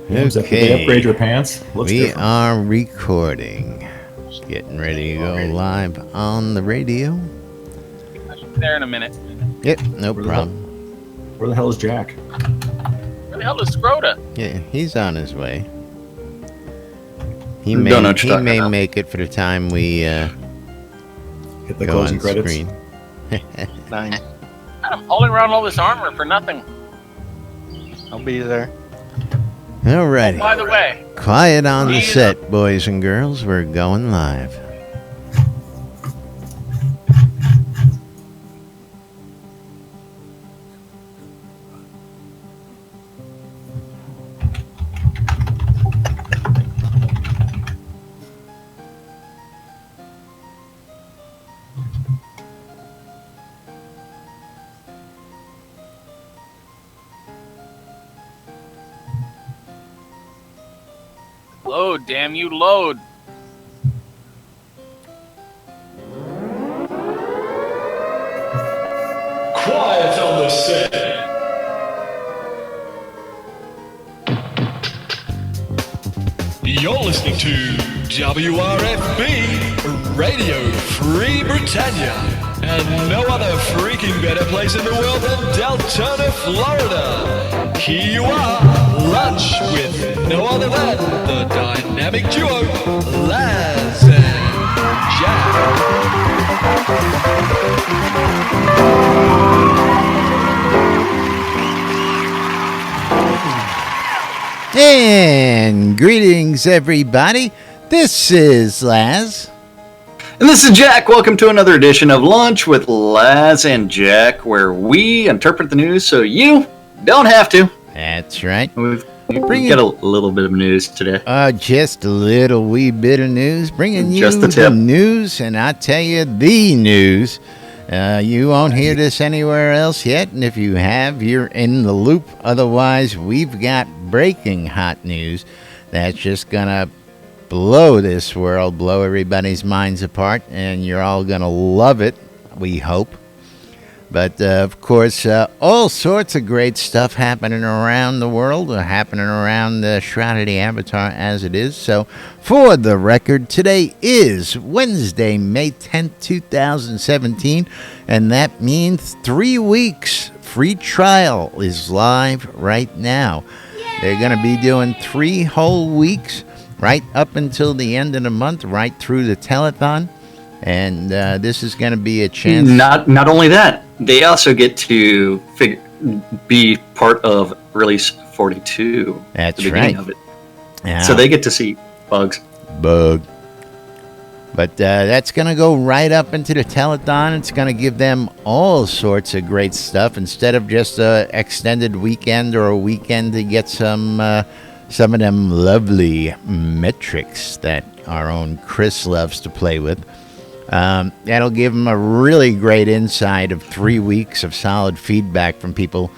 Did they upgrade your pants? Looks we different. are recording. Just getting ready to go live on the radio. I should be there in a minute. Yep, no problem. Where the hell is Jack? Where the hell is Scroda? Yeah, he's on his way. He Don't know what you're may talking about. make it for the time we Hit the go closing on credits. screen. Nice. I'm hauling around all this armor for nothing. I'll be there. Alrighty. By the way, Quiet on the Yeah. set, boys and girls. We're going live. load, damn you, load. Quiet on the set. You're listening to WRFB Radio Free Britannia, and no other freaking better place in the world than Deltona, Florida. Here you are, lunch with no other than the dynamic duo, Laz and And greetings, everybody. This is Laz. And this is Jack. Welcome to another edition of Lunch with Laz and Jack, where we interpret the news so you don't have to. That's right. We've Bring got a little bit of news today. Just a little wee bit of news, bringing you Just the the tip. news, and I tell you, the news. You won't hear this anywhere else yet, and if you have, you're in the loop. Otherwise, we've got breaking hot news that's just gonna blow this world, blow everybody's minds apart, and you're all gonna love it, we hope. But, of course, all sorts of great stuff happening around the world, happening around the Shroud of the Avatar as it is. So, for the record, today is Wednesday, May 10th, 2017, and that means 3 weeks. Free trial is live right now. They're going to be doing 3 whole weeks, right up until the end of the month, right through the telethon. And this is going to be a chance. Not only that, they also get to be part of Release 42. That's the beginning right. Of it. Yeah. So they get to see bugs. Bug. But that's going to go right up into the telethon. It's going to give them all sorts of great stuff instead of just a extended weekend or a weekend to get some of them lovely metrics that our own Chris loves to play with. That'll give them a really great insight of 3 weeks of solid feedback from people,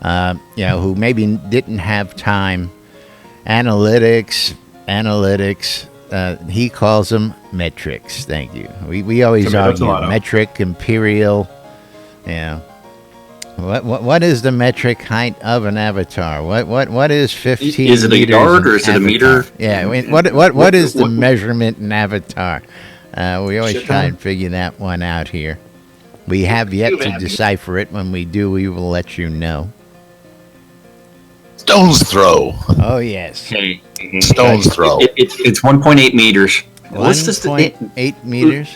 who maybe didn't have time. Analytics. He calls them metrics. Thank you. We always argue metric, imperial. Yeah. What is the metric height of an avatar? What is 15 Is it a meters yard in or is it a avatar? meter? Yeah. I mean, what is the measurement in avatar? We always try and figure that one out here. We have yet to decipher it. When we do, we will let you know. Stone's throw. Oh, yes. Stone's throw. It's 1.8 meters. What's this? 1.8 meters.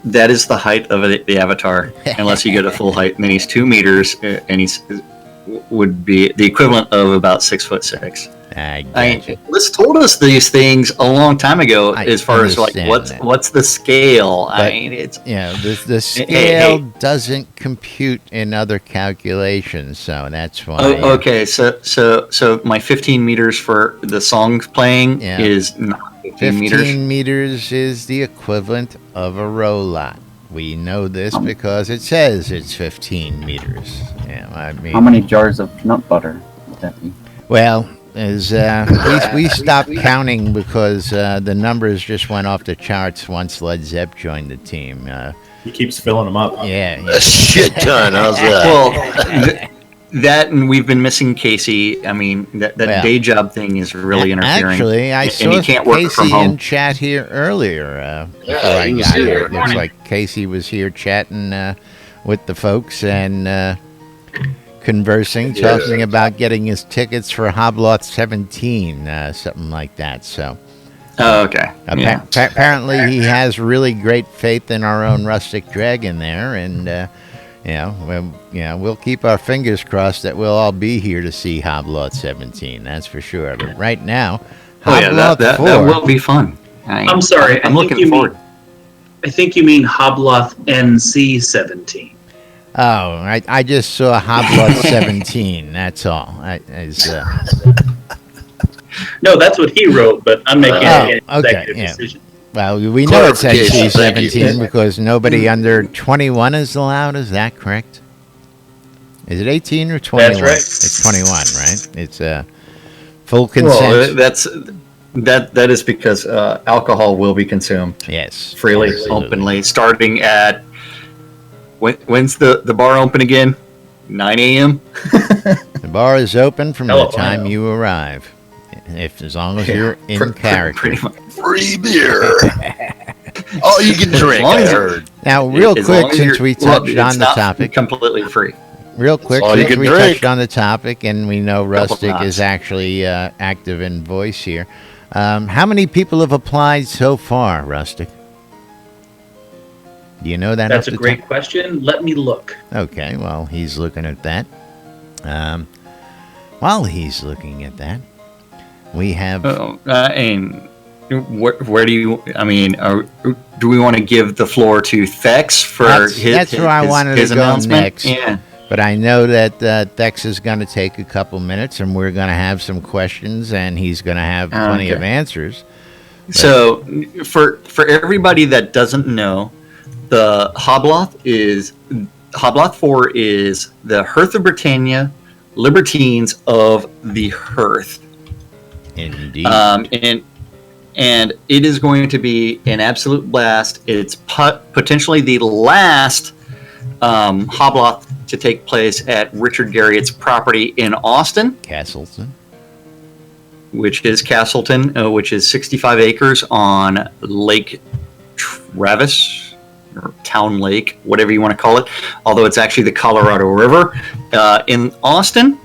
That is the height of the avatar, unless you get a full height. And then he's 2 meters, and would be the equivalent of about 6'6". I gotcha. Liz told us these things a long time ago, as far as like what's the scale. But, it's the scale doesn't compute in other calculations, so that's why. Okay, so my 15 meters for the song playing is not 15 meters. 15 meters is the equivalent of a row lot. We know this because it says it's 15 meters. Yeah, I mean, how many jars of peanut butter would that be? Well, as we stopped counting because the numbers just went off the charts once Led Zepp joined the team. He keeps filling them up. Yeah. A shit ton. How's that? Well, That and we've been missing Casey. I mean, that Well, day job thing is really interfering. Actually, I and saw he can't work from Casey home. in chat here earlier before I he was got here. here. It looks like Casey was here chatting with the folks and conversing, Yeah. talking about getting his tickets for Hobloth 17, something like that. So Oh, okay. Yeah. apparently he has really great faith in our own Rustic Dragon there, and we'll keep our fingers crossed that we'll all be here to see Hobloth 17. That's for sure. But right now, Oh yeah, Hobloth that 4. will be fun. I'm sorry. I'm looking forward. I think you mean Hobloth NC 17. Oh, I just saw Hobloth 17. That's all. No, that's what he wrote, but I'm making an okay, executive yeah. decision. Well, we know it's Clarification, thank you. NC-17 because nobody under 21 is allowed. Is that correct? Is it 18 or 21? That's right. It's 21, right? It's full consent. Well, that is because alcohol will be consumed Yes. freely, absolutely. openly, starting at when's the bar open again? 9 a.m. The bar is open from the Hello. time you arrive, as long as you're in character. Pretty much. Free beer. All you can drink, long I as heard. Now, real As long quick, as since you're- we well, touched it's on the not topic, completely free. real quick, all you since can we drink. touched on the topic, and we know Rustic knots. is actually active in voice here. How many people have applied so far, Rustic? Do you know that? That's off a the great top? question. Let me look. Okay, well, he's looking at that. While he's looking at that, we have. And where do you? I mean, do we want to give the floor to Thex for That's where I wanted his to go announcement? next. Yeah. But I know that Thex is going to take a couple minutes, and we're going to have some questions, and he's going to have plenty of Okay. answers. So, for everybody that doesn't know, the Hobloth 4 is the Hearth of Britannia, Libertines of the Hearth. Indeed. And it is going to be an absolute blast. It's potentially the last Hobloth to take place at Richard Garriott's property in Austin, Castleton. which is Castleton, which is 65 acres on Lake Travis, or Town Lake, whatever you want to call it, although it's actually the Colorado River. In Austin,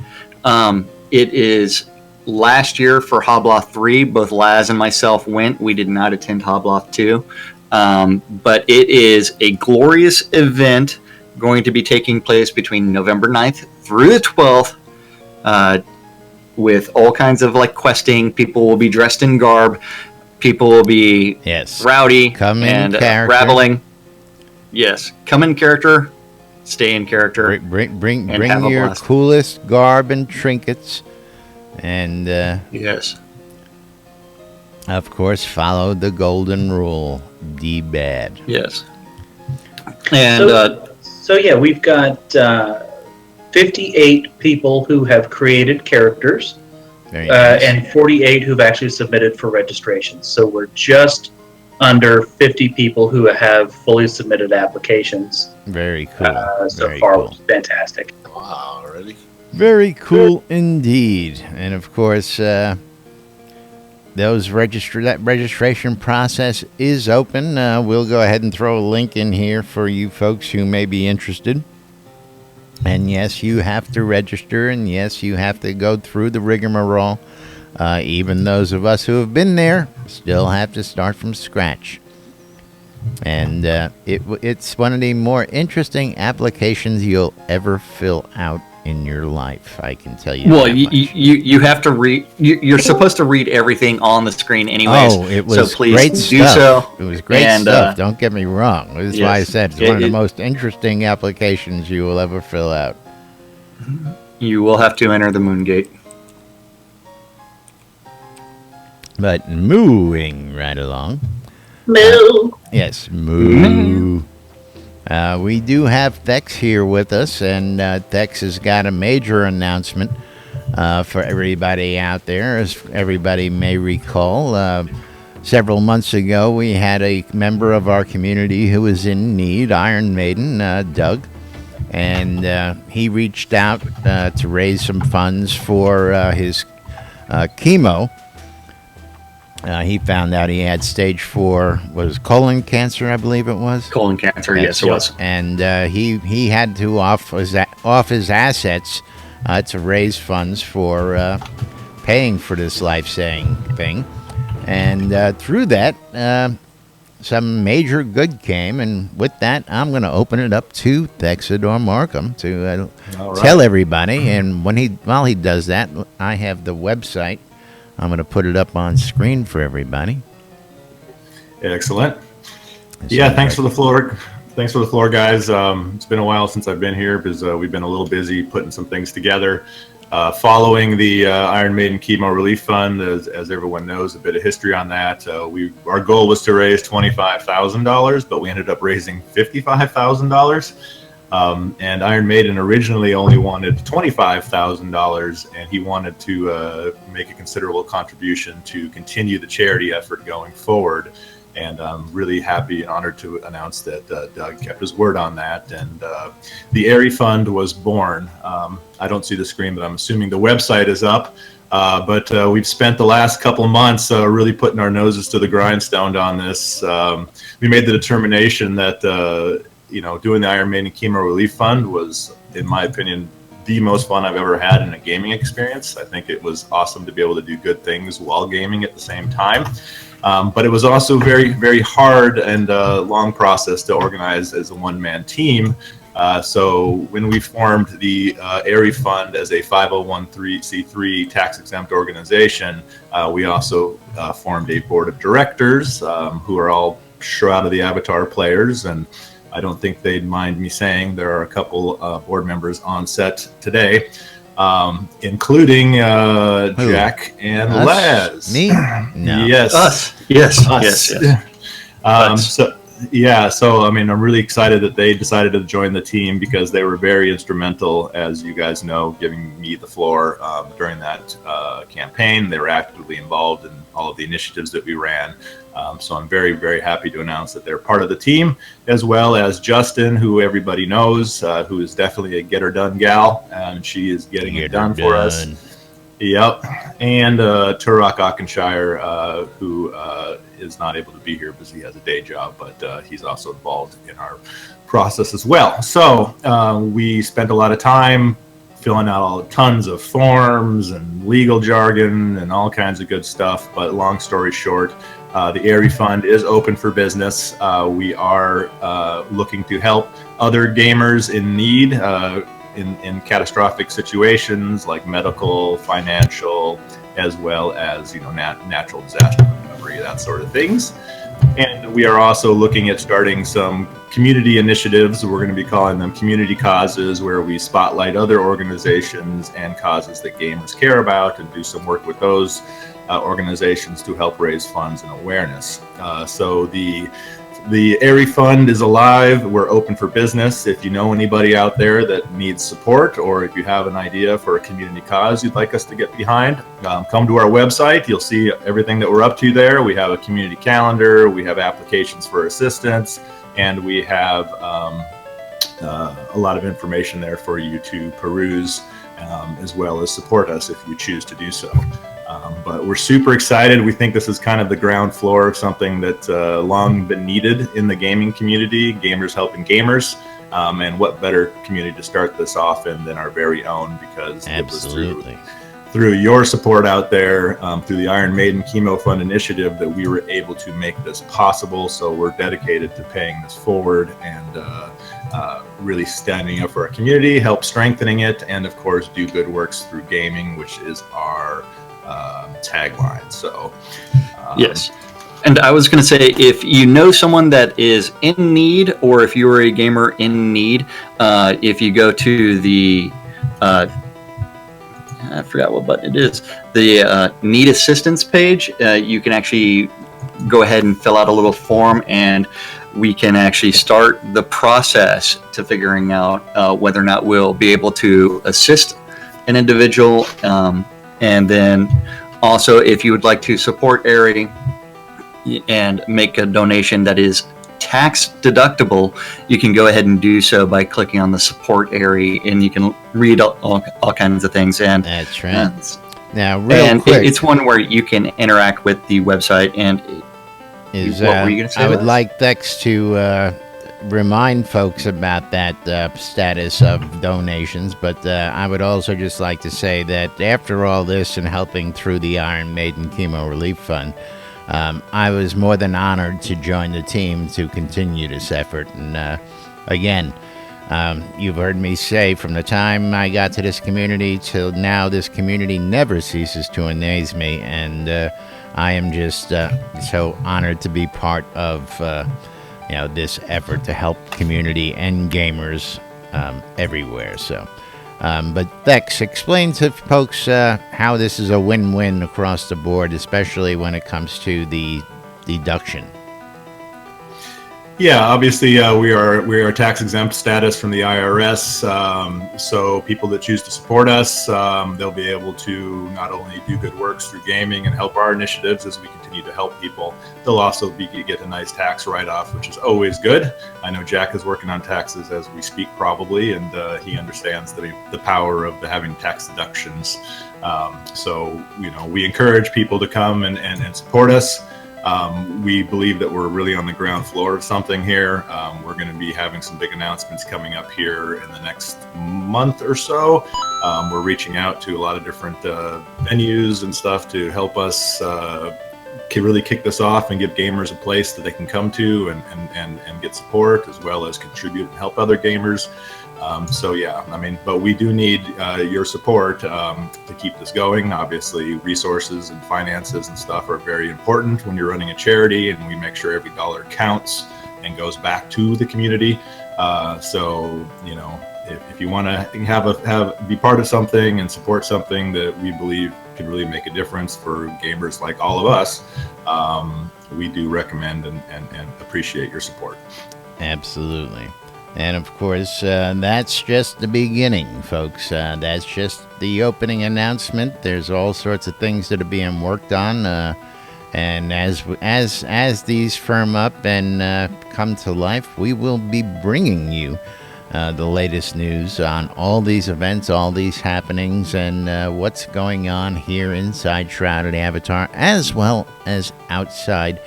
it is last year for Hobloth 3. Both Laz and myself went. We did not attend Hobloth 2. But it is a glorious event going to be taking place between November 9th through the 12th, with all kinds of like questing. People will be dressed in garb. People will be Yes. rowdy Come in and character. raveling. Yes, come in character, stay in character. Bring and have a your blast. coolest garb and trinkets, and Yes. of course, follow the golden rule: D-bad. Yes. And So yeah, we've got 58 people who have created characters Very nice. and 48 who've actually submitted for registration. So we're just under 50 people who have fully submitted applications Very cool. so Very far, cool. which is fantastic. Wow, already? Very cool indeed. And of course, that registration process is open. We'll go ahead and throw a link in here for you folks who may be interested. And yes, you have to register, and yes, you have to go through the rigmarole. Even those of us who have been there still have to start from scratch. And it's one of the more interesting applications you'll ever fill out in your life. I can tell you. well, that much. you have to read. You're supposed to read everything on the screen, anyways. Oh, it was so please great do stuff. so. It was great And, stuff. Don't get me wrong. That's why I yes, said it's one of the it- most interesting applications you will ever fill out. You will have to enter the Moon Gate. But moving right along. Moo. Yes, moo. We do have Thex here with us, and Thex has got a major announcement for everybody out there. As everybody may recall, several months ago we had a member of our community who was in need, Iron Maiden, Doug. and he reached out to raise some funds for his chemo. He found out he had stage 4, colon cancer, I believe it was. Colon cancer, yes, it was. And he had to off his assets to raise funds for paying for this life-saving thing. And through that, some major good came. And with that, I'm going to open it up to Thexidor Markham to tell everybody. And while he does that, I have the website. I'm going to put it up on screen for everybody. Excellent. Thanks for the floor. Thanks for the floor, guys. It's been a while since I've been here because we've been a little busy putting some things together. Following the Iron Maiden Chemo Relief Fund, as everyone knows, a bit of history on that. Our goal was to raise $25,000, but we ended up raising $55,000. And Iron Maiden originally only wanted $25,000, and he wanted to make a considerable contribution to continue the charity effort going forward. And I'm really happy and honored to announce that Doug kept his word on that, and the Airy Fund was born. I don't see the screen, but I'm assuming the website is up. But we've spent the last couple of months really putting our noses to the grindstone on this. We made the determination that doing the Iron Maiden Chemo Relief Fund was, in my opinion, the most fun I've ever had in a gaming experience. I think it was awesome to be able to do good things while gaming at the same time. But it was also very, very hard and long process to organize as a one-man team. So when we formed the Airy Fund as a 501c3 tax-exempt organization, we also formed a board of directors who are all Shroud of the Avatar players, and I don't think they'd mind me saying there are a couple board members on set today, including Jack and Laz. Me? No. Yes. Us. Yes. Us. Yes. So I mean, I'm really excited that they decided to join the team because they were very instrumental, as you guys know, giving me the floor during that campaign. They were actively involved in all of the initiatives that we ran. So I'm very, very happy to announce that they're part of the team, as well as Justin, who everybody knows, who is definitely a get-her-done gal, and she is getting it done for us. Yep. And Turok Auchenshire, who is not able to be here because he has a day job, but he's also involved in our process as well. So we spent a lot of time filling out tons of forms and legal jargon and all kinds of good stuff. But long story short, the Airy Fund is open for business. We are looking to help other gamers in need in catastrophic situations like medical, financial, as well as natural disaster recovery, that sort of things. And we are also looking at starting some community initiatives. We're going to be calling them community causes, where we spotlight other organizations and causes that gamers care about and do some work with those organizations to help raise funds and awareness. So the Airy Fund is alive. We're open for business. If you know anybody out there that needs support, or if you have an idea for a community cause you'd like us to get behind, come to our website. You'll see everything that we're up to there. We have a community calendar, we have applications for assistance, and we have a lot of information there for you to peruse, as well as support us if you choose to do so. But we're super excited. We think this is kind of the ground floor of something that's long been needed in the gaming community, gamers helping gamers. And what better community to start this off in than our very own, because Absolutely. it was through your support out there, through the Iron Maiden Chemo Fund initiative, that we were able to make this possible. So we're dedicated to paying this forward and really standing up for our community, help strengthening it, and of course do good works through gaming, which is our tagline. So yes. And I was going to say, if you know someone that is in need, or if you're a gamer in need, if you go to the I forgot what button it is, the need assistance page, you can actually go ahead and fill out a little form, and we can actually start the process to figuring out whether or not we'll be able to assist an individual. And then also, if you would like to support Airy and make a donation that is tax deductible, you can go ahead and do so by clicking on the support area, and you can read all kinds of things. And That's right. Now, real and quick, it's one where you can interact with the website. And what were you going to say? I would Les? like Dex to remind folks about that status of donations, but I would also just like to say that after all this and helping through the Iron Maiden Chemo Relief Fund, I was more than honored to join the team to continue this effort. And again, you've heard me say from the time I got to this community till now, this community never ceases to amaze me, and I am just so honored to be part of this effort to help community and gamers everywhere. So, but Dex, explain to folks how this is a win-win across the board, especially when it comes to the deduction. Yeah, obviously we are tax exempt status from the IRS. So people that choose to support us, they'll be able to not only do good works through gaming and help our initiatives as we continue to help people, they'll also get a nice tax write-off, which is always good. I know Jack is working on taxes as we speak, probably, and he understands the power of having tax deductions. So we encourage people to come and support us. We believe that we're really on the ground floor of something here. We're going to be having some big announcements coming up here in the next month or so. We're reaching out to a lot of different venues and stuff to help us really kick this off and give gamers a place that they can come to and get support, as well as contribute and help other gamers. But we do need your support to keep this going. Obviously, resources and finances and stuff are very important when you're running a charity, and we make sure every dollar counts and goes back to the community. If you want to be part of something and support something that we believe could really make a difference for gamers like all of us, we do recommend and appreciate your support. Absolutely. And of course, that's just the beginning, folks. That's just the opening announcement. There's all sorts of things that are being worked on, and as these firm up and come to life, we will be bringing you the latest news on all these events, all these happenings, and what's going on here inside Shrouded Avatar, as well as outside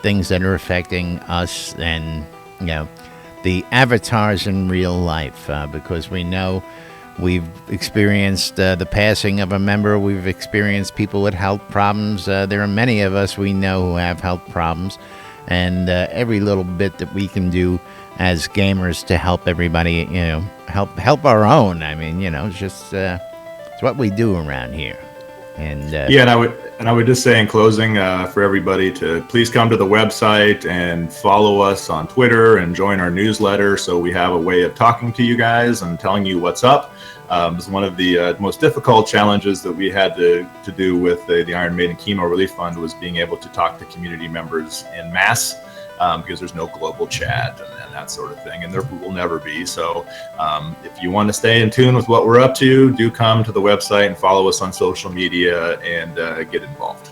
things that are affecting us and the avatars in real life, because we know we've experienced the passing of a member. We've experienced people with health problems. There are many of us we know who have health problems, and every little bit that we can do as gamers to help everybody, help our own. I mean, it's just it's what we do around here. And and I would just say in closing for everybody to please come to the website and follow us on Twitter and join our newsletter, so we have a way of talking to you guys and telling you what's up. It's one of the most difficult challenges that we had to do with the Iron Maiden Chemo Relief Fund was being able to talk to community members en masse, because there's no global chat and that sort of thing, and there will never be. So if you want to stay in tune with what we're up to, do come to the website and follow us on social media and get involved.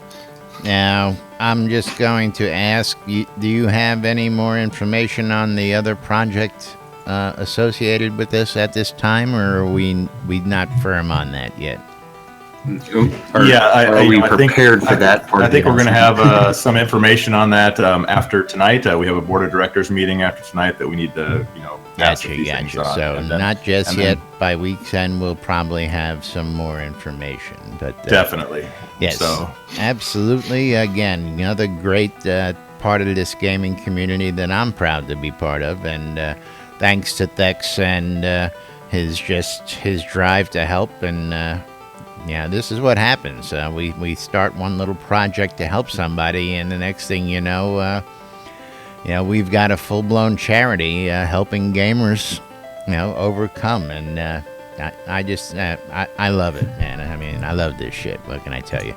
Now, I'm just going to ask, do you have any more information on the other project associated with this at this time, or are we not firm on that yet? Are we prepared for that part? I think we're going to have some information on that after tonight. We have a board of directors meeting after tonight that we need to, pass a few things on. So not just yet. By week's end, we'll probably have some more information. But definitely, yes, so absolutely. Again, another great part of this gaming community that I'm proud to be part of, and thanks to Thex and his drive to help and. This is what happens. We start one little project to help somebody, and the next thing you know, we've got a full-blown charity helping gamers, overcome. And I love it, man. I mean, I love this shit. What can I tell you?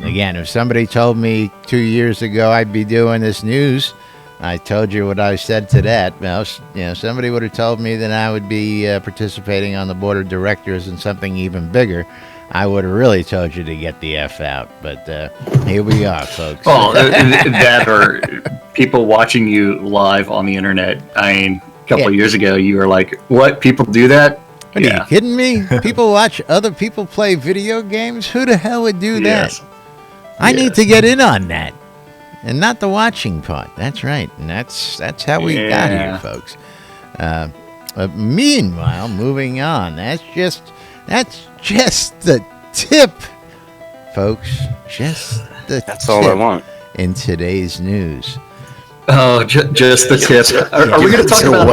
Again, if somebody told me 2 years ago I'd be doing this news, I told you what I said to that. Well, somebody would have told me that I would be participating on the board of directors in something even bigger. I would have really told you to get the F out. But here we are, folks. Well, that or people watching you live on the internet. I mean, a couple of years ago, you were like, "What? People do that?" What, are you kidding me? People watch other people play video games? Who the hell would do that? I need to get in on that. And not the watching part. That's right. And that's how we got here, folks. Meanwhile, moving on. That's just the tip, folks. Just the That's all I want. in today's news. Oh, just the tip. Are we going to talk about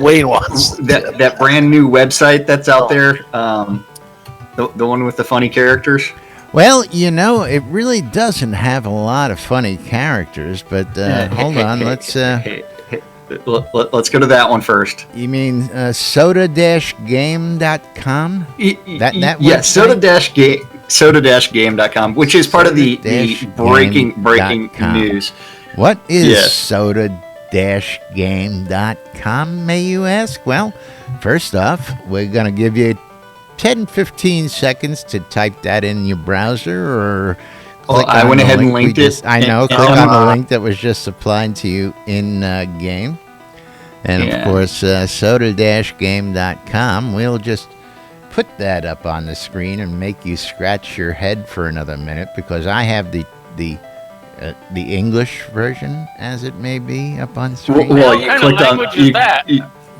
Wayne wants that brand new website that's out there? The one with the funny characters? Well, it really doesn't have a lot of funny characters, but hold on. Let's go to that one first. You mean soda-game.com? That yeah, website? soda-game.com, which is part of the breaking news. What is soda-game.com, may you ask? Well, first off, we're going to give you 10-15 seconds to type that in your browser or click I on went the ahead and link linked it. I know. Click on the link that was just supplied to you in game. And, of course, soda-game.com. We'll just put that up on the screen and make you scratch your head for another minute because I have the English version, as it may be, up on the screen. Well, What kind of language is that?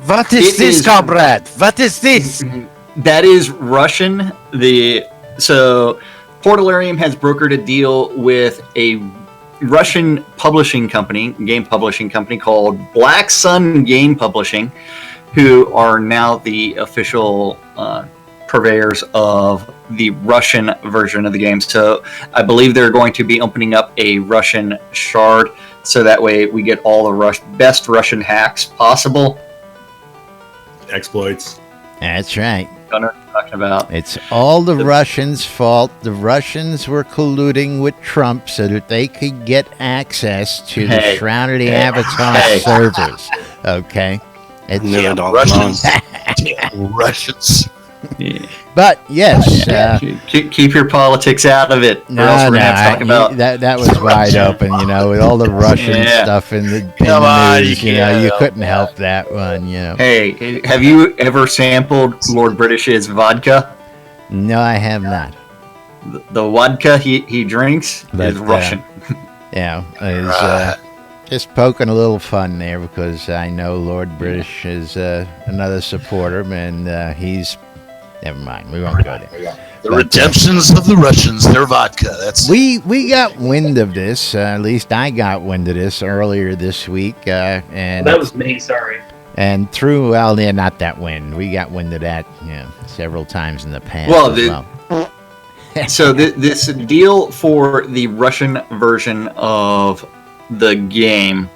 What is this, comrade? What is this? That is Russian. So Portalarium has brokered a deal with a Russian publishing company, game publishing company called Black Sun Game Publishing, who are now the official purveyors of the Russian version of the game. So I believe they're going to be opening up a Russian Shroud, so that way we get all the best Russian hacks possible. Exploits. That's right. Gunnar talking about. It's all the Russians' fault. The Russians were colluding with Trump so that they could get access to the Shroud of the Avatar servers. Okay? It's Russians. But yes, keep your politics out of it. Or else we're gonna have to talk about that was wide open. With all the Russian stuff in the news. You couldn't help that one. Hey, have you ever sampled Lord British's vodka? No, I have not. The vodka he drinks is Russian. Just poking a little fun there because I know Lord British is another supporter, and he's. Never mind. We won't go there. The redemptions of the Russians, their vodka. We got wind of this. At least I got wind of this earlier this week. And that was me. Sorry. And not that wind. We got wind of that several times in the past. So this deal for the Russian version of the game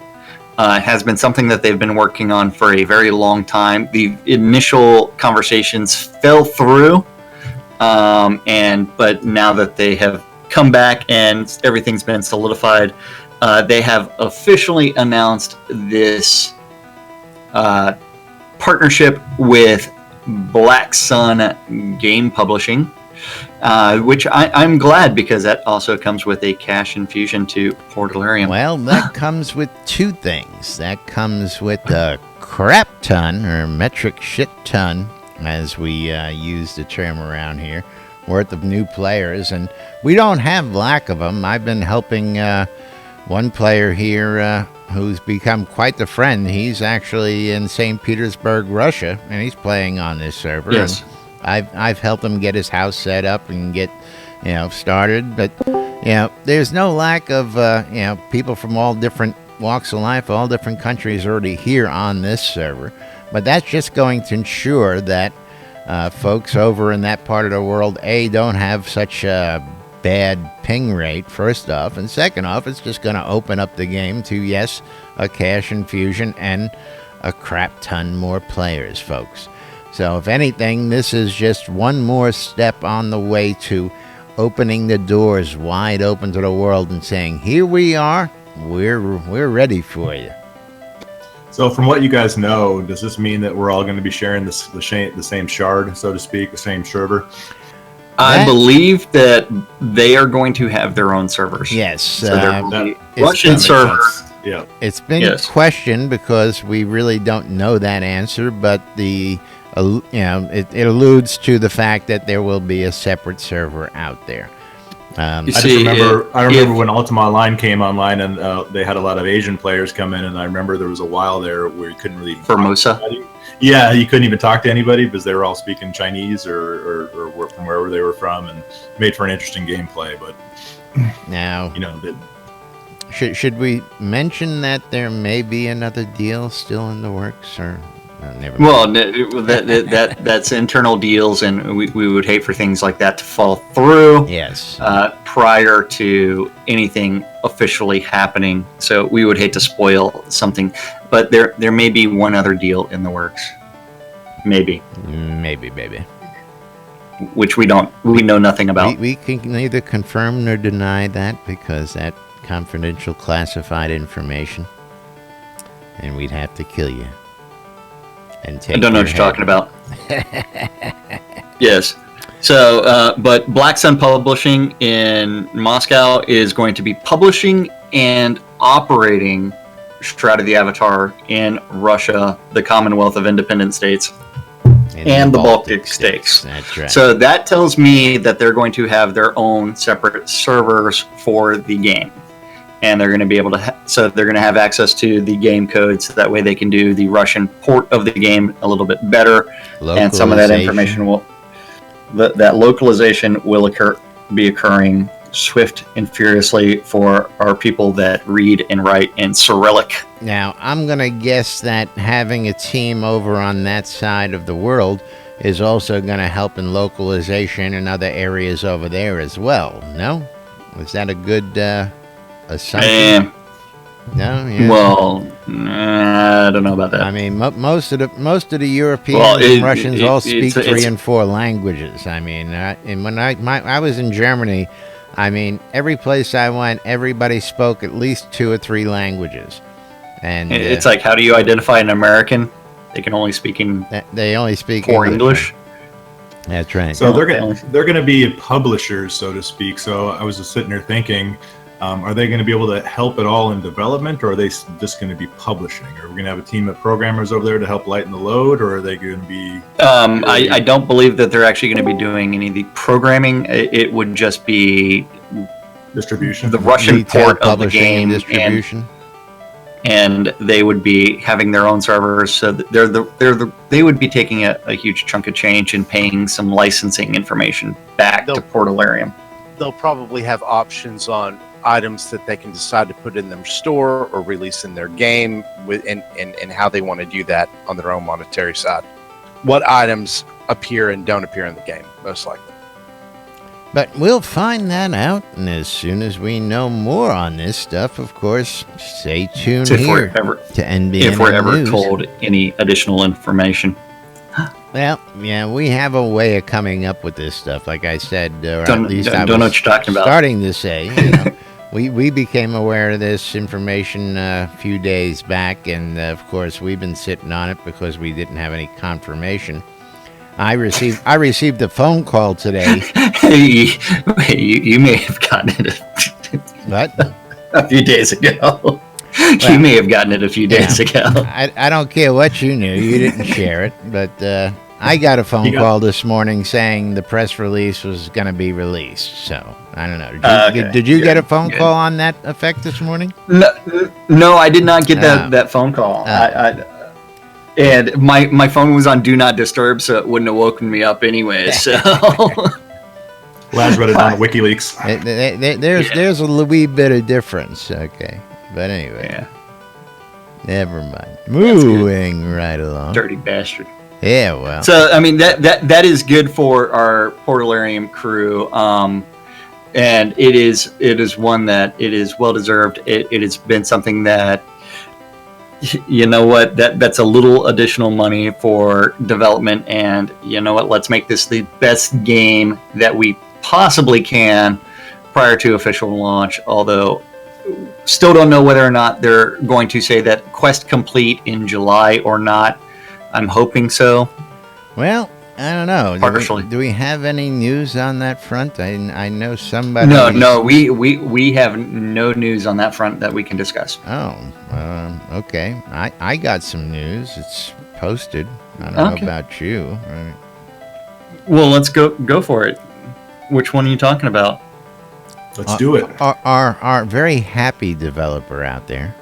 has been something that they've been working on for a very long time. The initial conversations fell through, but now that they have come back and everything's been solidified, they have officially announced this partnership with Black Sun Game Publishing, which I'm glad because that also comes with a cash infusion to Portalarium. Well, that comes with two things. That comes with a crap ton, or metric shit ton, as we use the term around here, worth of new players. And we don't have lack of them. I've been helping one player here who's become quite the friend. He's actually in St. Petersburg, Russia, and he's playing on this server. Yes. And I've helped him get his house set up and get started, but there's no lack of people from all different walks of life, all different countries already here on this server. But that's just going to ensure that folks over in that part of the world don't have such a bad ping rate, first off, and second off, it's just going to open up the game to a cash infusion and a crap ton more players, folks. So if anything, this is just one more step on the way to opening the doors wide open to the world and saying, here we are, we're ready for you. So from what you guys know, does this mean that we're all going to be sharing the same shard, so to speak, the same server? I believe that they are going to have their own servers. Yes. So there will be it's- Russian that makes servers. sense. Yeah. It's been Yes. questioned because we really don't know that answer, but it alludes to the fact that there will be a separate server out there. You I just see, remember. I remember if- when Ultima Online came online, and they had a lot of Asian players come in, and I remember there was a while there where you couldn't really Formosa. talk to anybody. Yeah, you couldn't even talk to anybody because they were all speaking Chinese or from wherever they were from, and made for an interesting gameplay. But Now, that should we mention that there may be another deal still in the works, or never mind? Well, that's internal deals, and we would hate for things like that to fall through. Yes. Prior to anything officially happening, so we would hate to spoil something. But there may be one other deal in the works, maybe, Maybe. which we know nothing about. We can neither confirm nor deny that because that confidential classified information, and we'd have to kill you. And take I don't know what your you're talking about. Yes. So, but Black Sun Publishing in Moscow is going to be publishing and operating Shroud of the Avatar in Russia, the Commonwealth of Independent States, and the Baltic States. That's right. So that tells me that they're going to have their own separate servers for the game. And they're going to be able to, so they're going to have access to the game codes. So that way they can do the Russian port of the game a little bit better. And some of that information will, that localization will be occurring swift and furiously for our people that read and write in Cyrillic. Now, I'm going to guess that having a team over on that side of the world is also going to help in localization in other areas over there as well. No? Was that a good assumption? No? Yeah. Well, I don't know about that. I mean, most of the Europeans and Russians all speak 3 and 4 languages. I mean, and when I was in Germany, I mean, every place I went, everybody spoke at least 2 or 3 languages. And it's like, how do you identify an American? They can only speak in they only speak poor English. That's right. So they're going to be publishers, so to speak. So I was just sitting there thinking, are they going to be able to help at all in development, or are they just going to be publishing? Are we going to have a team of programmers over there to help lighten the load, or are they going to be? I don't believe that they're actually going to be doing any of the programming. It would just be distribution, the Russian Retail port of the publishing game, and distribution. and they would be having their own servers. So they would be taking a huge chunk of change and paying some licensing information back to Portalarium. They'll probably have options on items that they can decide to put in their store or release in their game and how they want to do that on their own monetary side. What items appear and don't appear in the game, most likely. But we'll find that out, and as soon as we know more on this stuff, of course, stay tuned If here we're ever, to NBNN if we're ever News. told any additional information. Well, yeah, we have a way of coming up with this stuff. Like I said, or Don't- at least don't I know was what you're talking about. starting to say. We became aware of this information a few days back, and of course, we've been sitting on it because we didn't have any confirmation. I received a phone call today. You may have gotten it What? a few days ago. You may have gotten it a few days ago. I don't care what you knew. You didn't share it, but I got a phone call this morning saying the press release was going to be released. So I don't know. Did you get a phone call on that effect this morning? No, I did not get that phone call. And my phone was on Do Not Disturb, so it wouldn't have woken me up anyway. So Laz read it on WikiLeaks. There's a wee bit of difference. Okay, but anyway, yeah, never mind. Moving right along. Dirty bastard. Yeah, well. So I mean that is good for our Portalarium crew, and it is one that it is well deserved. It has been something that, you know what, that's a little additional money for development, and you know what, let's make this the best game that we possibly can prior to official launch. Although still don't know whether or not they're going to say that quest complete in July or not. I'm hoping so. Well, I don't know. Partially. Do we have any news on that front? I know somebody. No, we have no news on that front that we can discuss. Oh, okay. I got some news. It's posted. I don't know about you. Right. Well, let's go for it. Which one are you talking about? Let's do it. Our very happy developer out there.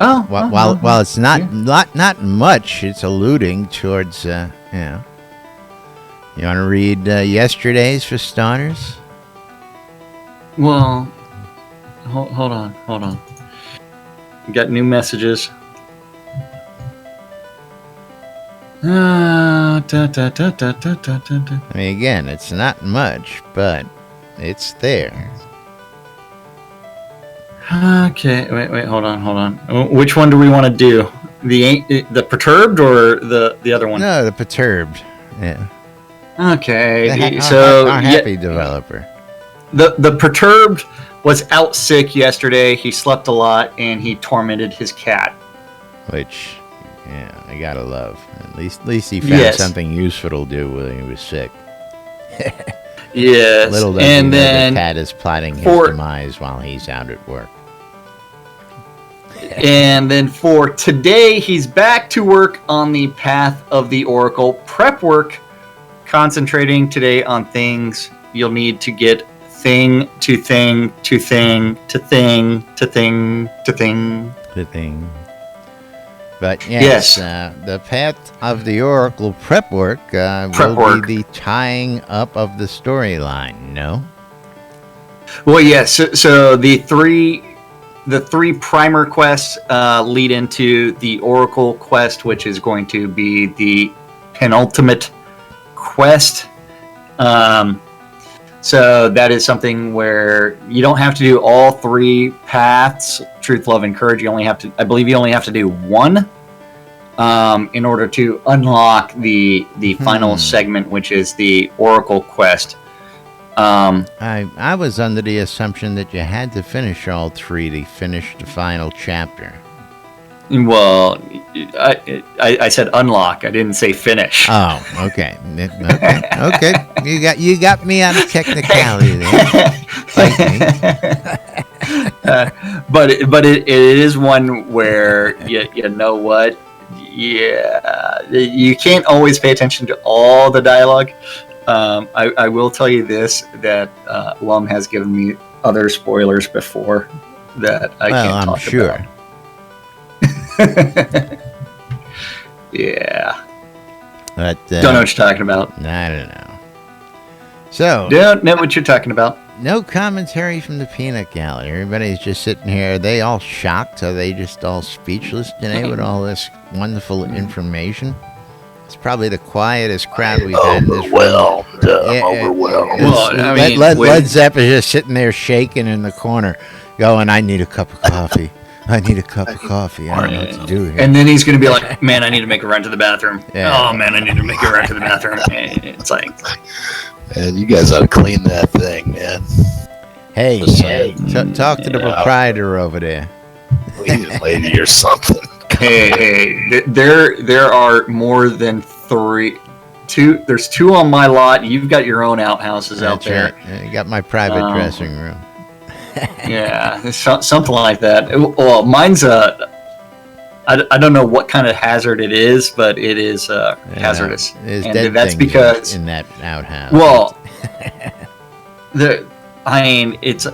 Oh, While it's not much, it's alluding towards You want to read yesterday's for starters? Well, hold on. We got new messages. I mean, again, it's not much, but it's there. Okay, wait, hold on. Which one do we want to do? The perturbed or the other one? No, the perturbed. Yeah. Okay, our happy developer. The perturbed was out sick yesterday. He slept a lot and he tormented his cat. Which, yeah, I gotta love. At least he found something useful to do when he was sick. Yes. Little does he know the cat is plotting his demise while he's out at work. And then for today, he's back to work on the path of the Oracle prep work, concentrating today on things you'll need to get thing to thing to thing to thing to thing to thing to thing. But yes, the path of the Oracle prep work will be the tying up of the storyline. No. Well, yes. So the three primer quests lead into the Oracle quest, which is going to be the penultimate quest. So that is something where you don't have to do all three paths. Truth, love, and courage. I believe you only have to do one in order to unlock the final segment, which is the Oracle quest. I was under the assumption that you had to finish all three to finish the final chapter. Well, I said unlock. I didn't say finish. Oh, okay. Okay. You got me on a technicality there. Like me. But it is one where you know what? Yeah, you can't always pay attention to all the dialogue. I will tell you this, that Lum has given me other spoilers before that I can't talk sure. about. Yeah. But, don't know what you're talking about. I don't know. So. Don't know what you're talking about. No commentary from the peanut gallery. Everybody's just sitting here. Are they all shocked? Are they just all speechless today with all this wonderful information? It's probably the quietest crowd we've had in this room. Overwhelmed. Well, Led Zepp is just sitting there shaking in the corner, going, I need a cup of coffee. I need a cup of coffee. I don't know what to do here. And then he's going to be like, man, I need to make a run to the bathroom. Yeah. Oh, man, I need to make a run to the bathroom. It's like... Man, you guys ought to clean that thing, man. Hey, talk to the proprietor over there. Leave lady or something. Hey, there are more than two. There's two on my lot. You've got your own outhouses out there. Right. You got my private dressing room. Yeah, something like that. Well, mine's I don't know what kind of hazard it is, but it is hazardous. There's and dead that's things because in that outhouse. Well, it's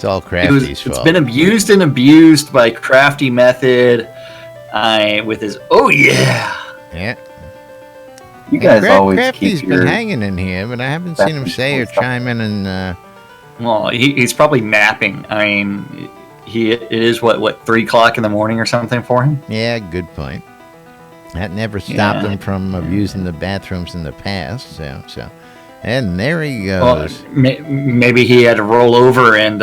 all Crafty's fault. It's been abused by Crafty Method. With his yeah. You guys always Crafty's keep been your hanging in here, but I haven't seen him say or chime in and. Well, he's probably napping. I mean, it is what 3:00 in the morning or something for him. Yeah, good point. That never stopped him from abusing the bathrooms in the past. So, and there he goes. Well, maybe he had to roll over and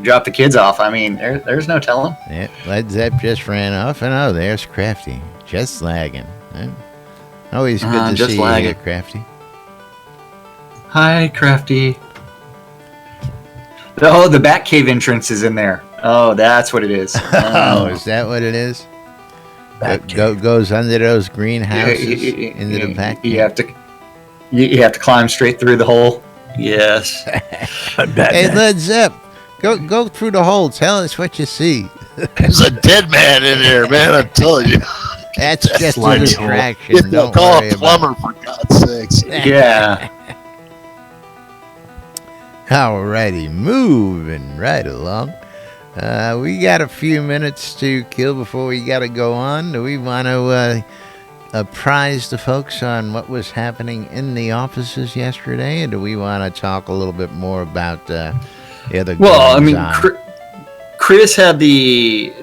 drop the kids off. I mean, there's no telling. Yeah, Led Zepp just ran off, and there's Crafty, just lagging. Always good to see you here, Crafty. Hi, Crafty. Oh, the Batcave entrance is in there. Oh, that's what it is. Oh, is that what it is? Goes under those greenhouses into the back. You have to climb straight through the hole. Yes. Hey, Led Zepp, go through the hole. Tell us what you see. There's a dead man in there, man. I'm telling you. That's just a slimy hole. distraction. Don't Call worry a plumber, about for God's sakes. Yeah. it. Alrighty, moving right along. We got a few minutes to kill before we got to go on. Do we want to apprise the folks on what was happening in the offices yesterday, or do we want to talk a little bit more about the other? Well, I mean, goings-on? Chris had the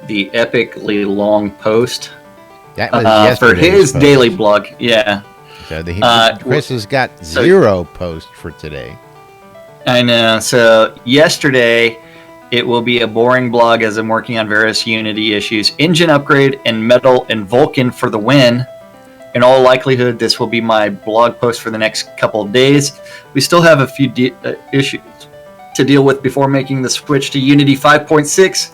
epically long post That was for yesterday's his post. daily blog. Yeah, So Chris has got zero post for today. I know. So yesterday, it will be a boring blog as I'm working on various Unity issues. Engine upgrade and Metal and Vulcan for the win. In all likelihood, this will be my blog post for the next couple of days. We still have a few issues to deal with before making the switch to Unity 5.6.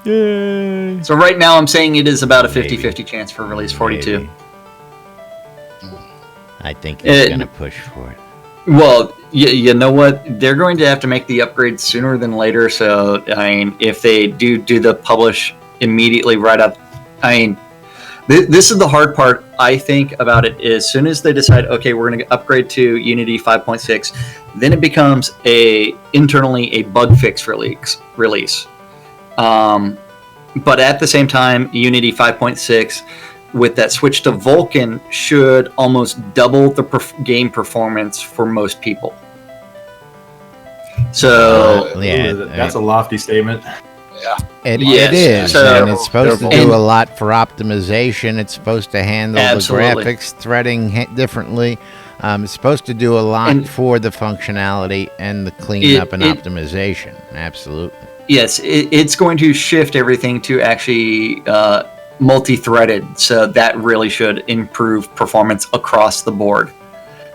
Yay! So right now I'm saying it is about a 50-50 chance for release 42. Maybe. I think he's going to push for it. Well, you know what? They're going to have to make the upgrade sooner than later. So, I mean, if they do the publish immediately right up, I mean, this is the hard part, I think, about it. As soon as they decide, okay, we're going to upgrade to Unity 5.6, then it becomes internally a bug fix release. But at the same time, Unity 5.6, with that switch to Vulkan, should almost double the game performance for most people. So that's a lofty statement. It Yes, is, so- and it's supposed to do a lot for optimization. It's supposed to handle Absolutely. the graphics, threading differently. It's supposed to do a lot And- for the functionality and the cleanup and optimization. Absolutely. Yes, it's going to shift everything to actually multi-threaded, so that really should improve performance across the board.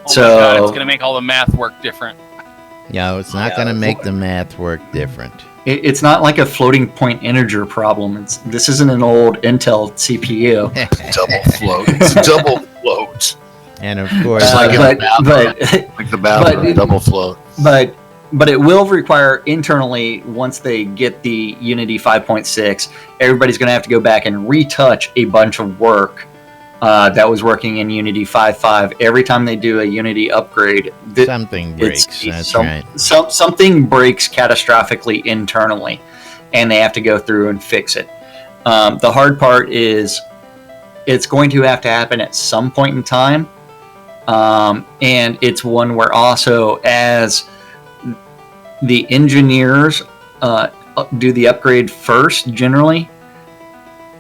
Oh So- my god, it's gonna make all the math work different. No, it's not going to make the math work different. It's not like a floating point integer problem. This isn't an old Intel CPU. Double float. It's double float. And of course, It's like but, Like the map but of a it- double float. but it will require internally, once they get the Unity 5.6, everybody's going to have to go back and retouch a bunch of work that was working in Unity 5.5. Every time they do a Unity upgrade, something breaks. That's right. Something breaks catastrophically internally, and they have to go through and fix it. The hard part is it's going to have to happen at some point in time, and it's one where also, as the engineers do the upgrade first, generally,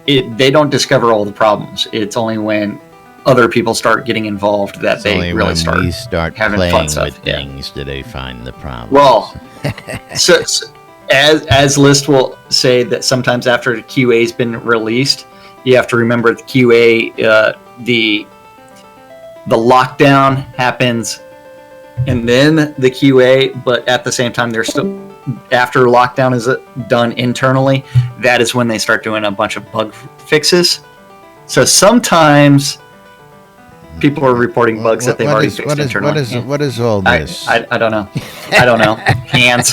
they don't discover all the problems. It's only when other people start getting involved that It's they only really when start we start having playing fun stuff. with Yeah. things do they find the problem. Well, so as List will say that sometimes after the QA's been released, you have to remember the QA, the lockdown happens, and then the QA. But at the same time, they're still, after lockdown is done internally, that is when they start doing a bunch of bug fixes. So sometimes people are reporting bugs that they've already fixed internally. What is all this? I don't know. I don't know. Hands.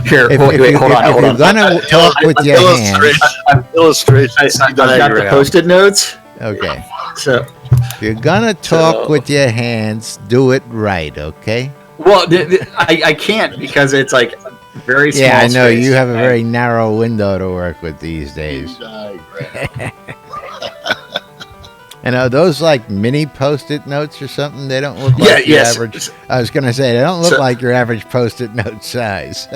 Here, If wait, you- hold on. if you're gonna talk with your hands, Illustrations. I've got the post-it notes. okay. So, If you're gonna talk So- with your hands, do it right, okay? well, I can't because it's like very small. Yeah, I know space. you have a very narrow window to work with these days. And are those like mini post-it notes or something? They don't look like your average. I was gonna say they don't look like your average post-it note size.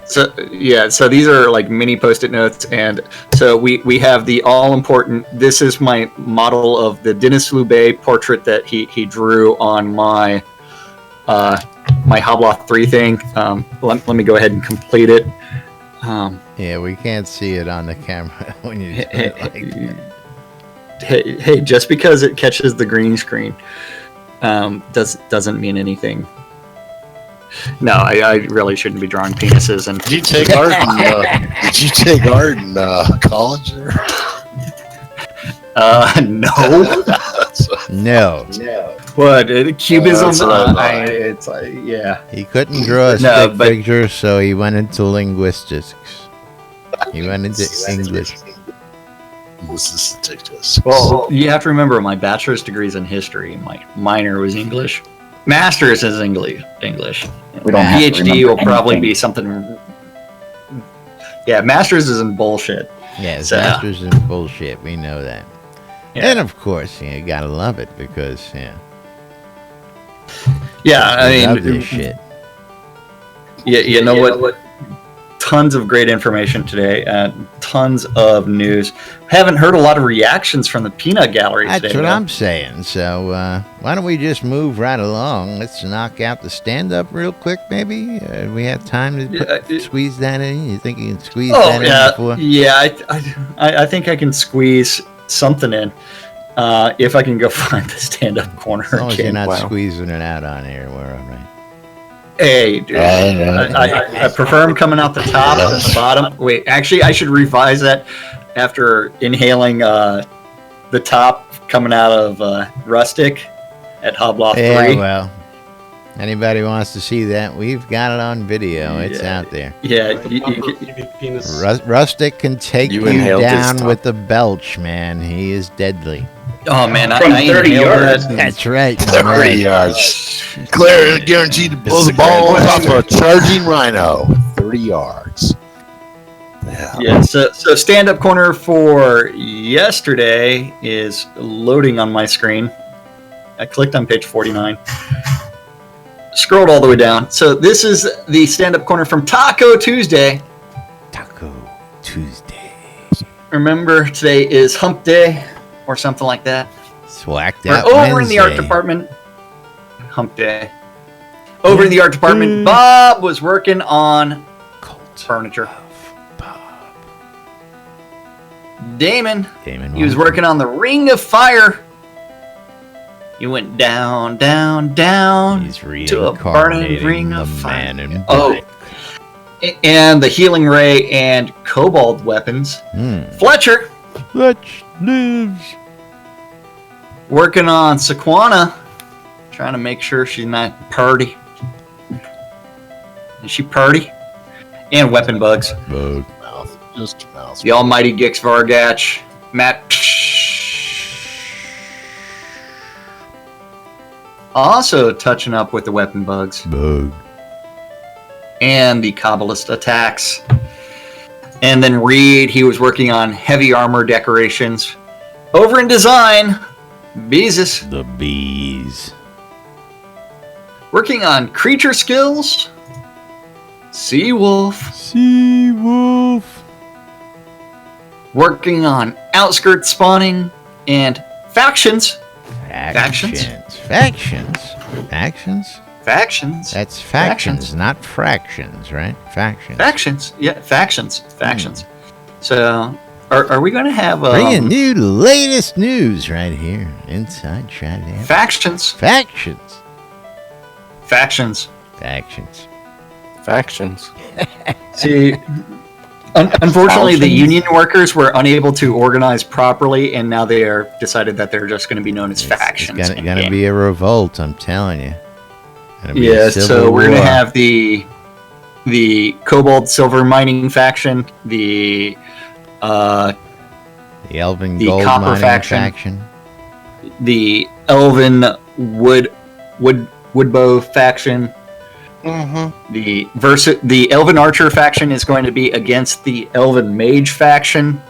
So yeah, so these are like mini post-it notes, and so we have the all-important. This is my model of the Denis Loubet portrait that he drew on my my Hobloth 3 thing. Let me go ahead and complete it. Yeah, we can't see it on the camera when you do it like that. Hey, just because it catches the green screen doesn't mean anything. No, I really shouldn't be drawing penises. And Did you take art in college? Or? No. No. What? Cubism? That's what I thought. It's yeah. He couldn't draw a No, stick but- figure, so he went into linguistics. He went into English. This is ridiculous. Well, you have to remember my bachelor's degree is in history. My minor was English. Master's is English. We don't have to PhD remember will probably anything. be something. Yeah, master's is in bullshit. Yeah, his So- master's in bullshit. We know that. Yeah. And of course, you gotta love it because, Yeah, we I love mean, this shit. yeah, you know what? Tons of great information today. Tons of news. Haven't heard a lot of reactions from the peanut gallery That's today. what though. I'm saying. So why don't we just move right along? Let's knock out the stand-up real quick, maybe. We have time to squeeze that in. You think you can squeeze Oh that in yeah, before? yeah. I think I can squeeze something in if I can go find the stand-up corner As long as you're again. not squeezing it out on air, we're all right. Hey, dude. I prefer them coming out the top and the bottom. Wait, actually, I should revise that after inhaling the top coming out of Rustic at Hobloff Yeah, 3. well, anybody wants to see that, we've got it on video. It's Yeah. out there. Yeah, Rustic can take You you inhaled his down top. with the belch, man. He is deadly. oh man, From I 30 inhaled yards. that. That's right. my 30 man. yards. Claire guaranteed to blow the ball off a charging rhino. 30 yards. Yeah. Yeah, so stand-up corner for yesterday is loading on my screen. I clicked on page 49. Scrolled all the way down. So this is the stand-up corner from Taco Tuesday. Taco Tuesday. Remember, today is Hump Day or something like that. Swacked We're out over in the art Wednesday. department. Hump Day. Over in the art department, Bob was working on Cult furniture. of Bob. Damon, Damon he was Walker. working on the Ring of Fire. He went down, down, down He's to a burning reincarnating ring the of fire. man in Oh, black. and the Healing Ray and Cobalt weapons. Fletcher Fletch lives. working on Sequana, trying to make sure she's not purdy. Is she purdy? And weapon bugs. Bug. Mouth. Just mouth. The almighty Gix Vargach. Matt. Also touching up with the weapon bugs. Bug. And the Kabbalist attacks. And then Reed, he was working on heavy armor decorations. Over in design, Beezus, The bees. working on creature skills. Seawolf, Sea wolf. working on outskirt spawning and factions. Factions. Factions. Factions. Factions. That's factions, Factions. not fractions, right? Factions. Factions. Yeah, factions. Factions. So, are we going to have Bringing you the latest news right here inside Shroud. factions? Factions. Factions. Factions. Factions. See, unfortunately, the union workers were unable to organize properly, and now they are decided that they're just going to be known as factions. It's gonna be a revolt, I'm telling you. Gonna be Yeah, a civil so we're going to war. have the Cobalt Silver Mining faction, the the Elven the Gold Copper Mining faction. the Elven Woodbow faction. Mm-hmm. The Elven Archer faction is going to be against the Elven Mage faction.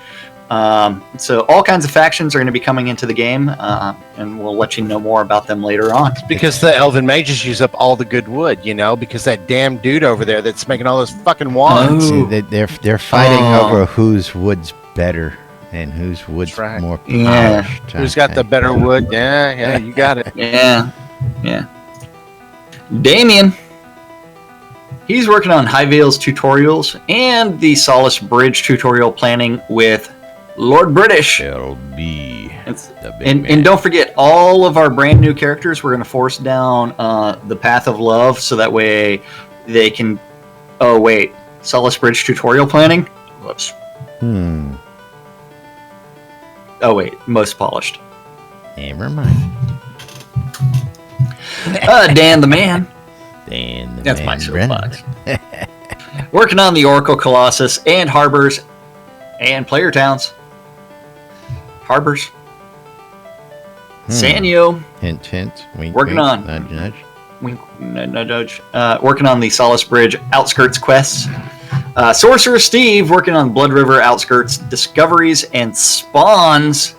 So all kinds of factions are going to be coming into the game, and we'll let you know more about them later on. Because the Elven Mages use up all the good wood, because that damn dude over there that's making all those fucking wands. See, they're fighting Oh. over whose wood's better and whose wood's That's right. more Yeah. polished. Who's got the better wood? Yeah, you got it. Yeah. Damien. He's working on High Veil's tutorials and the Solace Bridge tutorial planning with Lord British. LB. And don't forget, all of our brand new characters, we're going to force down the path of love, so that way they can. Oh wait, Solace Bridge tutorial planning. Whoops. Oh wait, most polished. Never mind. Dan the man. Dan the That's man my Brennan. soapbox. Working on the Oracle Colossus and Harbors and Player Towns. Harbors. Sanyo. Hint, hint. Wink, Working wink, on. Nudge, nudge. Wink, nudge. Working on the Solace Bridge Outskirts quests. Sorcerer Steve working on Blood River Outskirts discoveries and spawns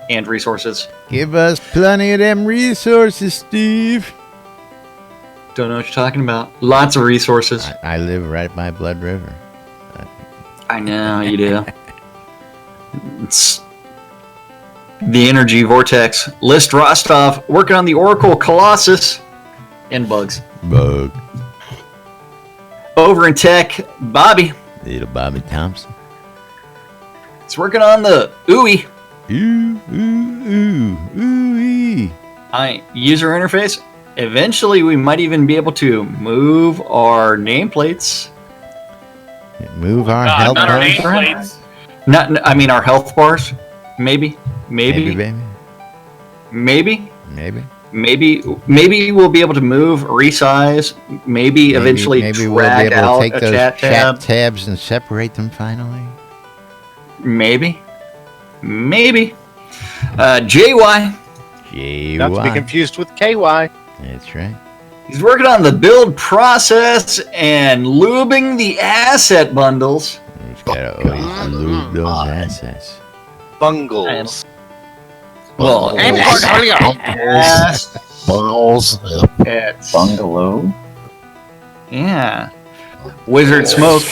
and resources. Give us plenty of them resources, Steve. Don't know what you're talking about. Lots of resources. I live right by Blood River. I know you do. It's the energy vortex. List Rostov working on the Oracle Colossus and bugs. Bug. Over in tech, Bobby. Little Bobby Thompson. It's working on the UI. Ooh. User interface. Eventually, we might even be able to move our nameplates. Move our God, health not our bars. nameplates. I mean our health bars. Maybe. Maybe. Maybe we'll be able to move, resize, maybe eventually maybe drag we'll be able out to take a those chat tab. tabs and separate them finally. Maybe. JY. Not to be confused with KY. That's right. He's working on the build process and lubing the asset bundles. We just gotta always lube those assets. Bungles. Well, Balls. it's Bungalow. yeah. Wizard Smoke.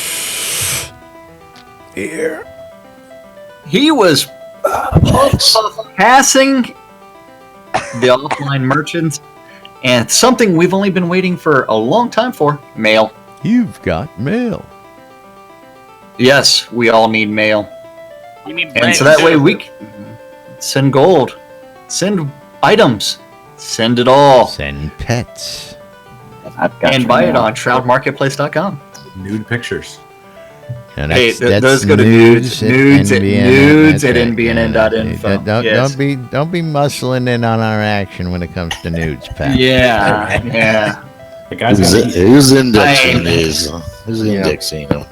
Here. He was passing the offline merchants, and something we've only been waiting for a long time for: mail. You've got mail. Yes, we all need mail, You need and bread, so that way too. we can send gold, send items, send it all, Send pets. I've got and your buy it mail. on shroudmarketplace.com. Nude pictures. Now Hey, that's those go to nudes at NBNN.info. Yes. Don't be muscling in on our action when it comes to nudes, Pat. Yeah. The guy's Who's indexing these? Who's indexing them?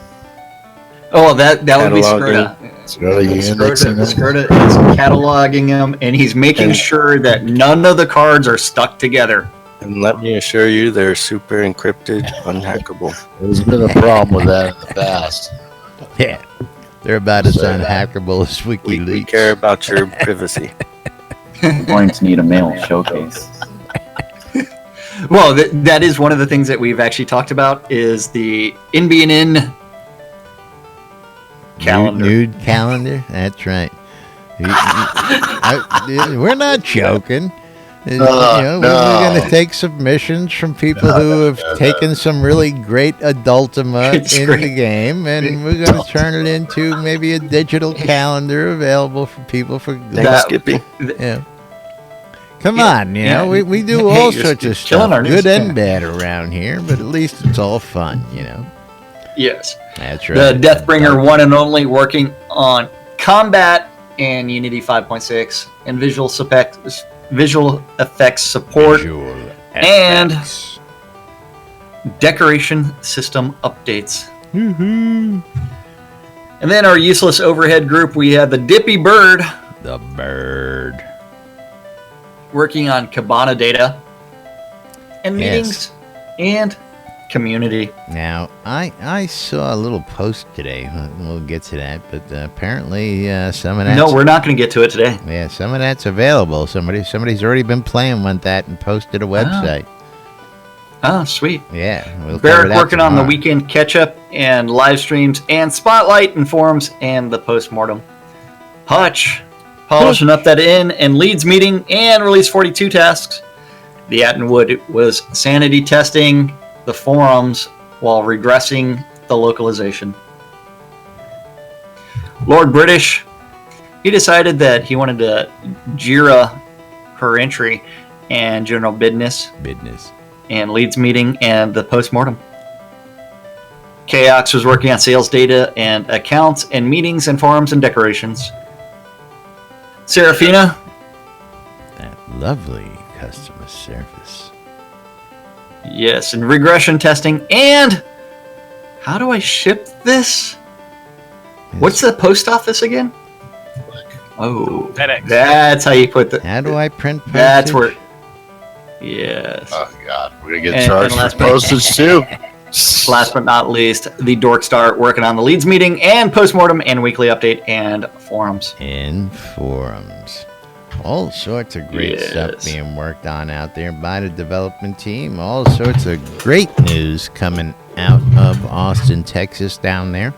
Oh, that would be Cataloging. Scroll, you indexing them? Skirta is cataloging them, and he's making sure that none of the cards are stuck together. And let me assure you, they're super encrypted, unhackable. There's been a problem with that in the past. Yeah. They're about as Say that. unhackable as We WikiLeaks. care about your privacy. I'm going to need a mail showcase. Well, that is one of the things that we've actually talked about is the NBNN calendar. Nude calendar? That's right. We're not joking. We're going to take submissions from people who have taken some really great adultima It's in great. the game, and we're going to turn it into maybe a digital calendar available for people for Thanks, Skippy. yeah. Come Yeah, on, yeah. we do Hey, all you're sorts of killing stuff, our news. good and bad around here, but at least it's all fun, Yes. That's The right. Deathbringer one and only working on combat and Unity 5.6 and visual effects support Visual and effects. decoration system updates. Woohoo. And then our useless overhead group, we have the Dippy Bird The bird. working on Cabana data and Yes. meetings and community. Now, I saw a little post today. We'll get to that, but apparently some of that's No, we're not going to get to it today. yeah, some of that's available. Somebody's already been playing with that and posted a website. Oh, sweet. Yeah, we'll cover Barrett that working on the tomorrow. weekend catch-up and live streams and spotlight and forums and the postmortem. Hutch polishing up that in and leads meeting and release 42 tasks. The Attenwood was sanity testing the forums while regressing the localization. Lord British he decided that he wanted to JIRA her entry and general business and leads meeting and the postmortem. Chaos was working on sales data and accounts and meetings and forums and decorations. Serafina, That lovely customer service. yes, and regression testing. And how do I ship this? What's the post office again? Oh, FedEx. that's how you put the. How do I print postage? That's where. Yes. Oh God, we're gonna get And charged for last- postage too. Last but not least, the Dork Star working on the leads meeting and postmortem and weekly update and forums. In forums. All sorts of great stuff being worked on out there by the development team. All sorts of great news coming out of Austin, Texas down there.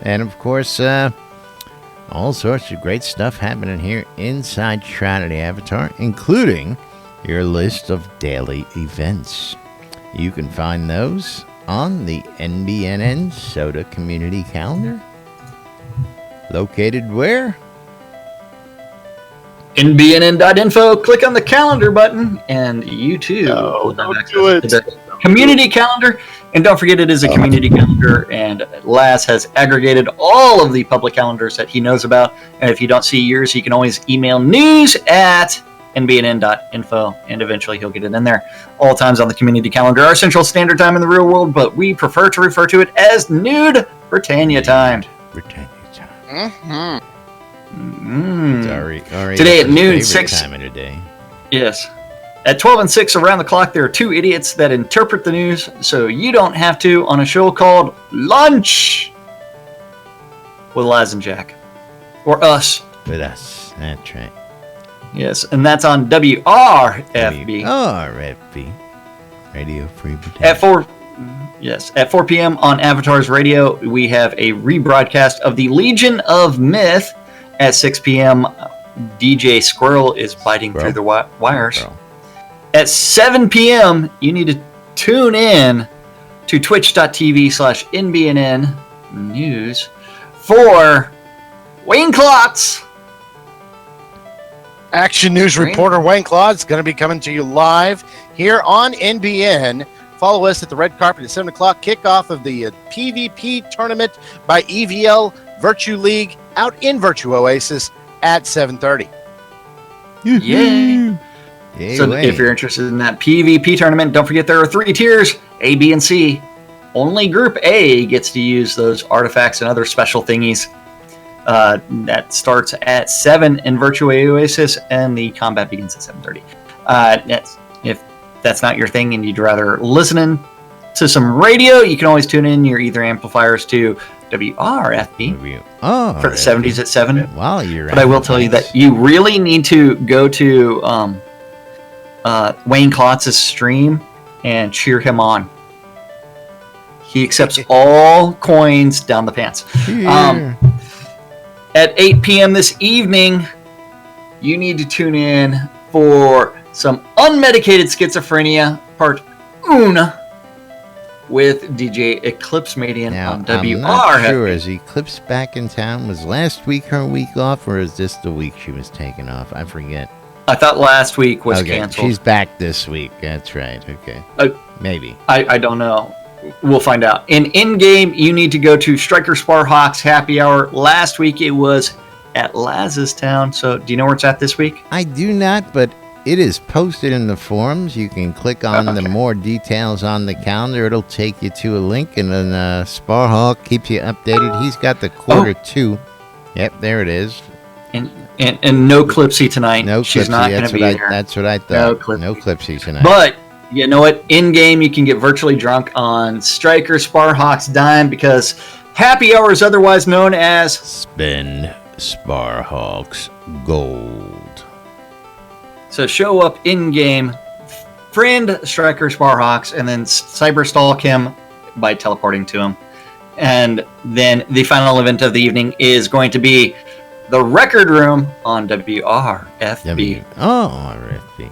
And of course, all sorts of great stuff happening here inside Shroud of the Avatar, including your list of daily events. You can find those on the NBNN Soda Community Calendar. Located where? NBNN.info. Click on the calendar button, and you too will have access to the community calendar. And don't forget, it is a community calendar, and Laz has aggregated all of the public calendars that he knows about. And if you don't see yours, you can always email news@nbnn.info, and eventually he'll get it in there. All times on the community calendar are Central Standard Time in the real world, but we prefer to refer to it as Nude Britannia time. Britannia time. Mm. Sorry. Today at noon, favorite 6. time of the day. Yes. At 12 and 6 around the clock, there are 2 idiots that interpret the news so you don't have to on a show called Lunch with Laz and Jack. Or Us. With us. That's right. Yes, and that's on WRFB. RFB. Radio Free Britannia. At 4 p.m. on Avatar's Radio, we have a rebroadcast of the Legion of Myth. At 6 p.m., DJ Squirrel is biting through the wires. Squirrel. At 7 p.m., you need to tune in to twitch.tv/NBNN News for Wayne Klotz. Action News reporter Wayne Claude is going to be coming to you live here on NBN. Follow us at the red carpet at 7 o'clock. Kickoff of the PvP tournament by EVL Virtue League out in Virtue Oasis at 7:30. Yay! So if you're interested in that PvP tournament, don't forget there are 3 tiers, A, B, and C. Only Group A gets to use those artifacts and other special thingies. That starts at 7 in Virtue Oasis, and the combat begins at 7:30. If that's not your thing and you'd rather listen to some radio, you can always tune in your ether amplifiers to WRFB for the 70s at 7. While you're but I will tell you that you really need to go to Wayne Klotz's stream and cheer him on. He accepts all coins down the pants. At 8 p.m. this evening, you need to tune in for some unmedicated schizophrenia part 1 with DJ Eclipse Median on WR. I'm not sure. Is Eclipse back in town? Was last week her week off, or is this the week she was taking off? I forget. I thought last week was canceled. She's back this week. That's right. Okay. Maybe. I don't know. We'll find out. In-game, you need to go to Striker Sparhawks Happy Hour. Last week it was at Laz's Town. So do you know where it's at this week? I do not, but it is posted in the forums. You can click on the more details on the calendar. It'll take you to a link, and then Sparhawk keeps you updated. He's got the quarter 2. Yep, there it is. And no Clipsy tonight. No She's Clipsy. not going to be here. That's what I thought. No Clipsy tonight. But you know what? In game, you can get virtually drunk on Striker Sparhawk's dime because Happy Hour is otherwise known as Spin Sparhawk's Gold. So show up in game, friend Striker Sparhawks, and then cyberstalk him by teleporting to him. And then the final event of the evening is going to be the Record Room on WRFB. RFB.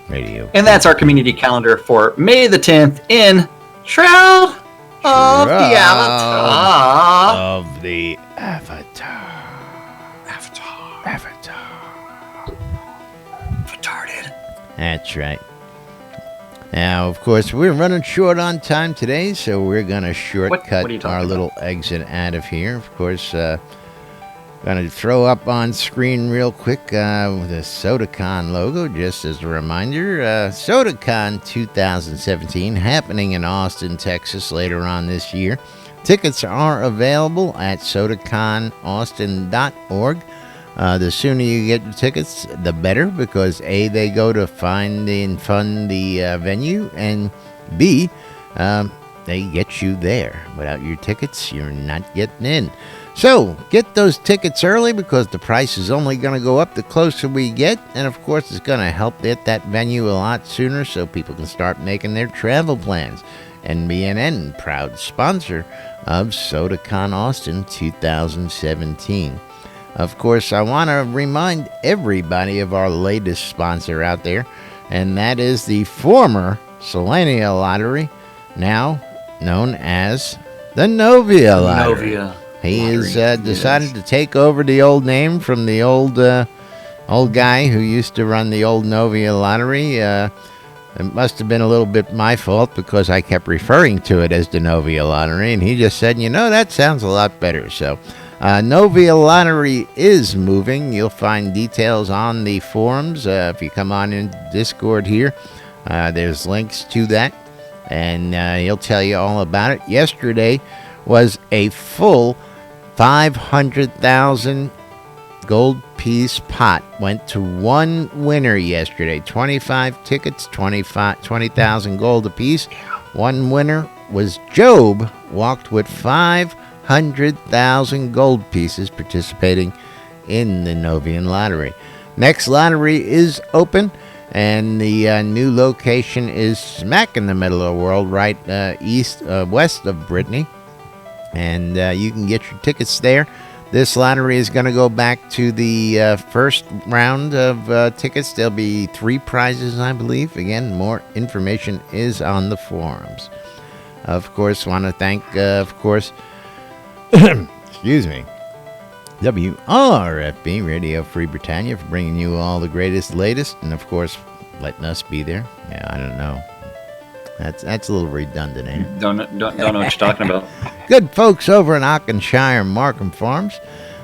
Radio. And that's our community calendar for May the 10th in Shroud of the Avatar. Of the Avatar. That's right. Now, of course, we're running short on time today, so we're going to shortcut what are you talking our about? little exit out of here. Of course, going to throw up on screen real quick the SodaCon logo, just as a reminder. SodaCon 2017 happening in Austin, Texas later on this year. Tickets are available at sodaconaustin.org. The sooner you get your tickets, the better, because A, they go to find and fund the venue, and B, they get you there. Without your tickets, you're not getting in. So, get those tickets early, because the price is only going to go up the closer we get, and of course it's going to help get that venue a lot sooner so people can start making their travel plans. NBNN, proud sponsor of SodaCon Austin 2017. Of course, I want to remind everybody of our latest sponsor out there, and that is the former Selenia Lottery, now known as the Novia Lottery. Novia. He has Lottery, decided yes. to take over the old name from the old guy who used to run the old Novia Lottery. It must have been a little bit my fault, because I kept referring to it as the Novia Lottery, and he just said, that sounds a lot better. So, Novia Lottery is moving. You'll find details on the forums. If you come on in Discord here, there's links to that, and he'll tell you all about it. Yesterday was a full 500,000 gold piece pot. Went to one winner yesterday. 25 tickets, 20,000 gold apiece. One winner was Job. Walked with 500,000 gold pieces, participating in the Novian Lottery. Next lottery is open, and the new location is smack in the middle of the world, right west of Brittany. And you can get your tickets there. This lottery is going to go back to the first round of tickets. There'll be 3 prizes, I believe. Again, more information is on the forums. Of course, want to thank, excuse me, WRFB, Radio Free Britannia, for bringing you all the greatest, latest, and of course, letting us be there. Yeah, I don't know. That's a little redundant, ain't it? Don't know what you're talking about. Good folks over in Auchenshire Markham Farms.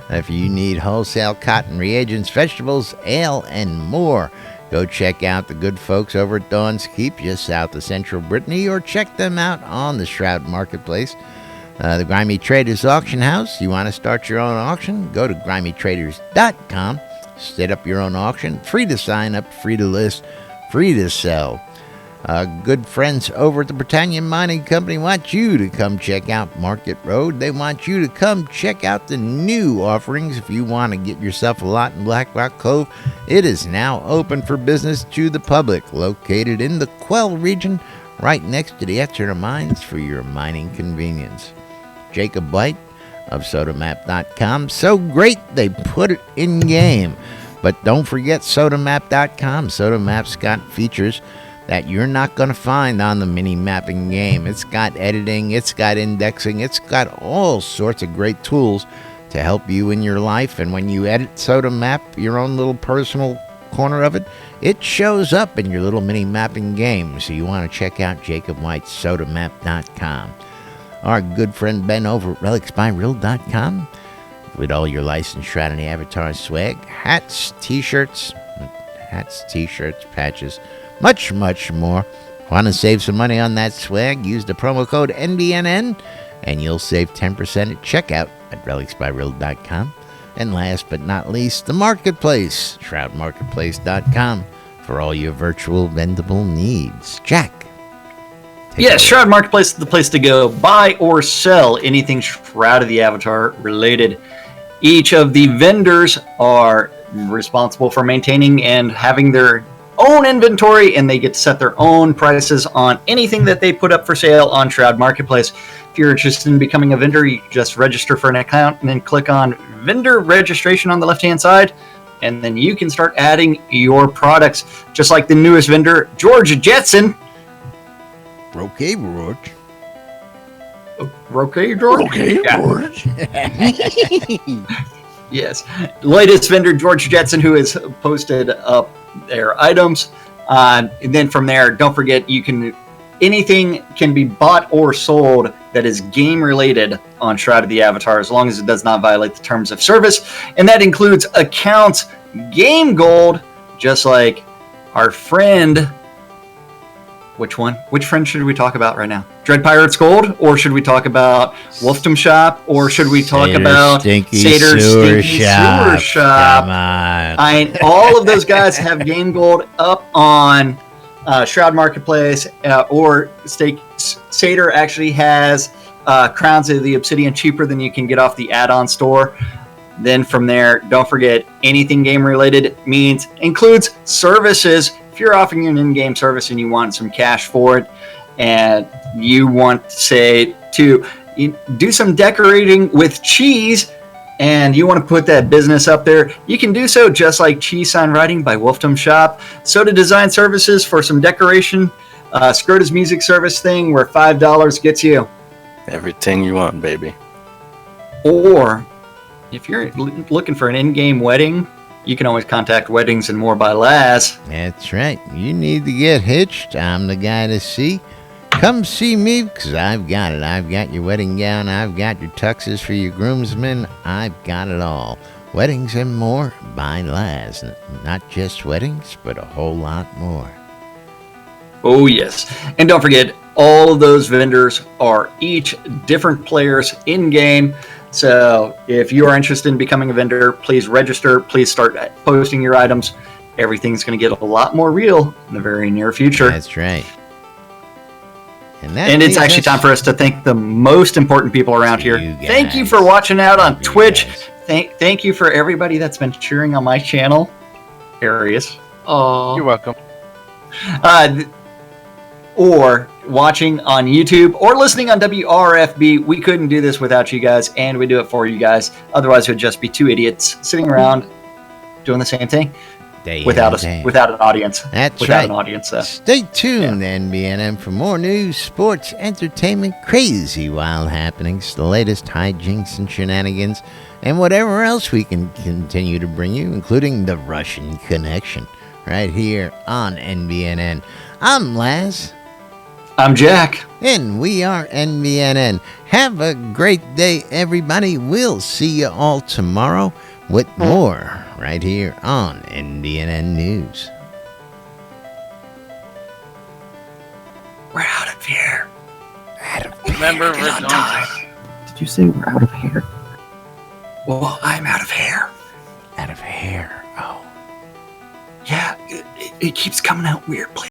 If you need wholesale cotton reagents, vegetables, ale, and more, go check out the good folks over at Dawn's Keep, just south of central Brittany, or check them out on the Shroud Marketplace. The Grimy Traders Auction House. You want to start your own auction? Go to grimytraders.com. Set up your own auction. Free to sign up, free to list, free to sell. Good friends over at the Britannia Mining Company want you to come check out Market Road. They want you to come check out the new offerings. If you want to get yourself a lot in Black Rock Cove, it is now open for business to the public. Located in the Quell region, right next to the Exeter Mines, for your mining convenience. Jacob White of SodaMap.com. So great they put it in game. But don't forget SodaMap.com. SodaMap's got features that you're not going to find on the mini mapping game. It's got editing, it's got indexing, it's got all sorts of great tools to help you in your life. And when you edit SodaMap, your own little personal corner of it, it shows up in your little mini mapping game. So you want to check out Jacob White's SodaMap.com. Our good friend Ben over at RelicsByReal.com with all your licensed Shroud and Avatar swag, hats, t-shirts, patches, much, much more. Want to save some money on that swag? Use the promo code NBNN, and you'll save 10% at checkout at RelicsByReal.com. And last but not least, the Marketplace, ShroudMarketplace.com, for all your virtual vendable needs. Jack. Yes, Shroud Marketplace is the place to go. Buy or sell anything Shroud of the Avatar related. Each of the vendors are responsible for maintaining and having their own inventory, and they get to set their own prices on anything that they put up for sale on Shroud Marketplace. If you're interested in becoming a vendor, you just register for an account and then click on vendor registration on the left-hand side, and then you can start adding your products. Just like the newest vendor, George Jetson. Okay, George. Okay, George? Okay, Yeah. George. Yes. Latest vendor, George Jetson, who has posted up their items And then from there, don't forget anything can be bought or sold that is game related on Shroud of the Avatar, as long as it does not violate the terms of service, and that includes accounts, game gold, just like our friend. Which one? Which friend should we talk about right now? Dread Pirates Gold, or should we talk about Wolfdom Shop, or should we talk about Satyr Sewer Stinky Shop? Sewer Shop? Come on. All of those guys have game gold up on Shroud Marketplace, or Satyr actually has Crowns of the Obsidian cheaper than you can get off the add-on store. Then from there, don't forget, anything game related includes services. If you're offering an in-game service and you want some cash for it, and you want, say, to do some decorating with cheese, and you want to put that business up there, you can do so, just like Cheese Sign Writing by Wolfdom Shop. Soda design services for some decoration. Scrota's music service thing, where $5 gets you everything you want, baby. Or if you're looking for an in-game wedding, you can always contact Weddings and More by Laz. That's right. You need to get hitched. I'm the guy to see. Come see me, because I've got it. I've got your wedding gown. I've got your tuxes for your groomsmen. I've got it all. Weddings and More by Laz. Not just weddings, but a whole lot more. Oh, yes. And don't forget, all of those vendors are each different players in-game. So if you are interested in becoming a vendor, please register. Please start posting your items. Everything's going to get a lot more real in the very near future. That's right. And it's actually time for us to thank the most important people around here. Thank you for watching out on Twitch. Thank you for everybody that's been cheering on my channel. Arius. You're welcome. Or watching on YouTube or listening on WRFB. We couldn't do this without you guys, and we do it for you guys. Otherwise, it would just be two idiots sitting around doing the same thing without an audience. That's without right. An audience. Stay tuned, NBNN, for more news, sports, entertainment, crazy wild happenings, the latest hijinks and shenanigans, and whatever else we can continue to bring you, including the Russian Connection, right here on NBNN. I'm Laz. I'm Jack. And we are NBNN. Have a great day, everybody. We'll see you all tomorrow with more right here on NBNN News. We're out of here. Remember, Virginia. Did you say we're out of hair? Well, I'm out of hair. Out of hair. Oh. Yeah, it keeps coming out weirdly.